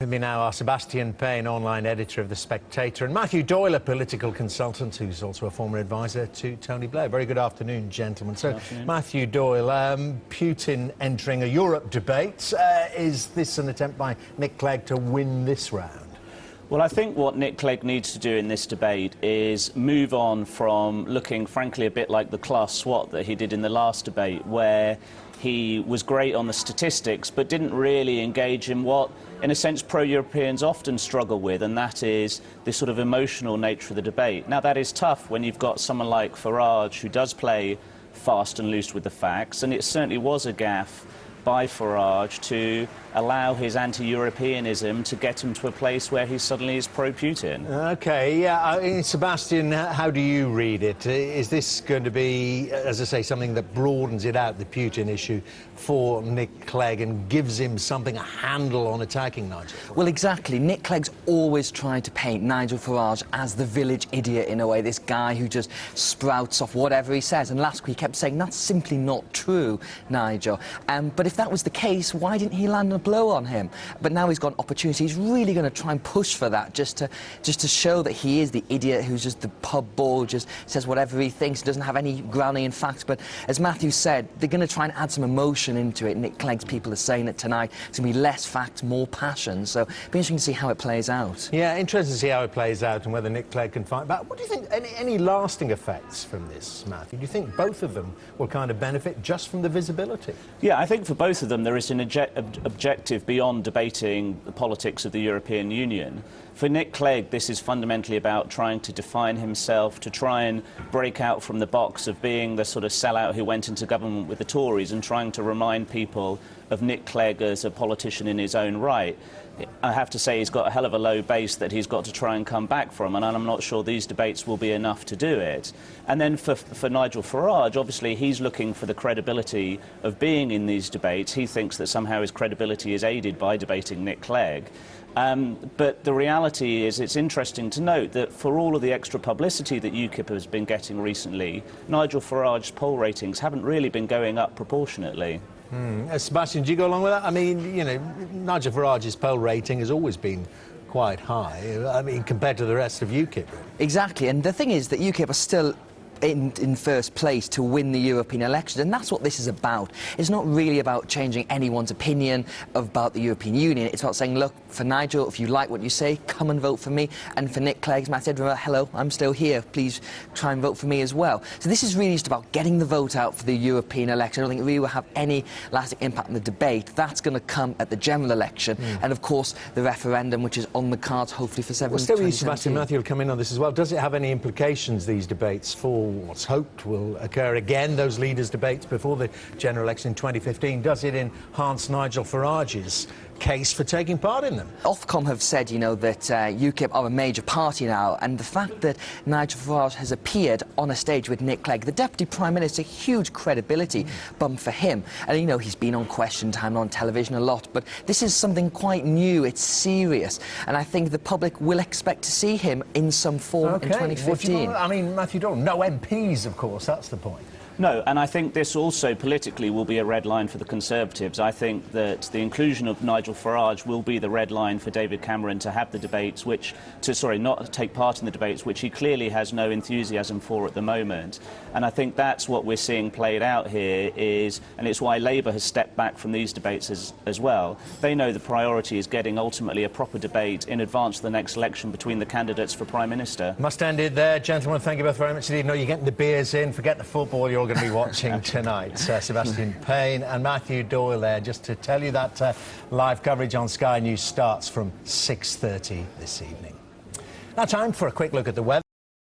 With me now are Sebastian Payne, online editor of The Spectator, and Matthew Doyle, a political consultant who's also a former advisor to Tony Blair. Very good afternoon, gentlemen. So, Matthew Doyle, Putin entering a Europe debate. Is this an attempt by Nick Clegg to win this round? Well, I think what Nick Clegg needs to do in this debate is move on from looking, frankly, a bit like the class SWAT that he did in the last debate, where he was great on the statistics but didn't really engage in what, in a sense, pro-Europeans often struggle with, and that is this sort of emotional nature of the debate. Now, that is tough when you've got someone like Farage who does play fast and loose with the facts, and it certainly was a gaffe by Farage to allow his anti-Europeanism to get him to a place where he suddenly is pro-Putin. OK, yeah. Sebastian, how do you read it? Is this going to be, as I say, something that broadens it out, the Putin issue, for Nick Clegg and gives him something, a handle on attacking Nigel Farage? Well, exactly. Nick Clegg's always tried to paint Nigel Farage as the village idiot, in a way, this guy who just sprouts off whatever he says. And last week he kept saying, that's simply not true, Nigel. But if that was the case, why didn't he land a blow on him? But now he's got an opportunity. He's really going to try and push for that, just to show that he is the idiot who's just the pub ball, just says whatever he thinks, doesn't have any grounding in facts. But as Matthew said, they're going to try and add some emotion into it. Nick Clegg's people are saying it tonight. It's going to be less facts, more passion. So it'll be interesting to see how it plays out. Yeah, interesting to see how it plays out and whether Nick Clegg can fight back. What do you think, any lasting effects from this, Matthew? Do you think both of them will kind of benefit just from the visibility? Yeah, I think for both of them there is an objective beyond debating the politics of the European Union. For Nick Clegg, this is fundamentally about trying to define himself, to try and break out from the box of being the sort of sellout who went into government with the Tories, and trying to remind people of Nick Clegg as a politician in his own right. I have to say he's got a hell of a low base that he's got to try and come back from, and I'm not sure these debates will be enough to do it. And then for Nigel Farage, obviously he's looking for the credibility of being in these debates. He thinks that somehow his credibility is aided by debating Nick Clegg. But the reality is, it's interesting to note that for all of the extra publicity that UKIP has been getting recently, Nigel Farage's poll ratings haven't really been going up proportionately. Sebastian, do you go along with that? I mean, you know, Nigel Farage's poll rating has always been quite high, I mean, compared to the rest of UKIP. Exactly, and the thing is that UKIP are still in first place to win the European elections, and that's what this is about. It's not really about changing anyone's opinion about the European Union. It's about saying, look, for Nigel, if you like what you say, come and vote for me. And for Nick Clegg, Matt said, hello, I'm still here, please try and vote for me as well. So this is really just about getting the vote out for the European election. I don't think it really will have any lasting impact on the debate. That's going to come at the general election, and of course the referendum, which is on the cards hopefully for 7 Well, stay with you, Sebastian. Matthew will come in on this as well. Does it have any implications, these debates, for what's hoped will occur again, those leaders' debates before the general election in 2015? Does it enhance Nigel Farage's case for taking part in them? Ofcom have said, you know, that UKIP are a major party now, and the fact that Nigel Farage has appeared on a stage with Nick Clegg, the Deputy Prime Minister, huge credibility bump for him. And, you know, he's been on Question Time on television a lot, but this is something quite new, it's serious, and I think the public will expect to see him in some form in 2015. I mean, Matthew Doyle, no MPs, of course, that's the point. No, and I think this also politically will be a red line for the Conservatives. I think that the inclusion of Nigel Farage will be the red line for David Cameron to have the debates, not take part in the debates, which he clearly has no enthusiasm for at the moment. And I think that's what we're seeing played out here and it's why Labour has stepped back from these debates as well. They know the priority is getting ultimately a proper debate in advance of the next election between the candidates for Prime Minister. Must end it there, gentlemen. Thank you both very much indeed. No, you're getting the beers in, forget the football, you're going to be watching tonight. Sebastian Payne and Matthew Doyle there, just to tell you that live coverage on Sky News starts from 6:30 this evening. Now, time for a quick look at the weather.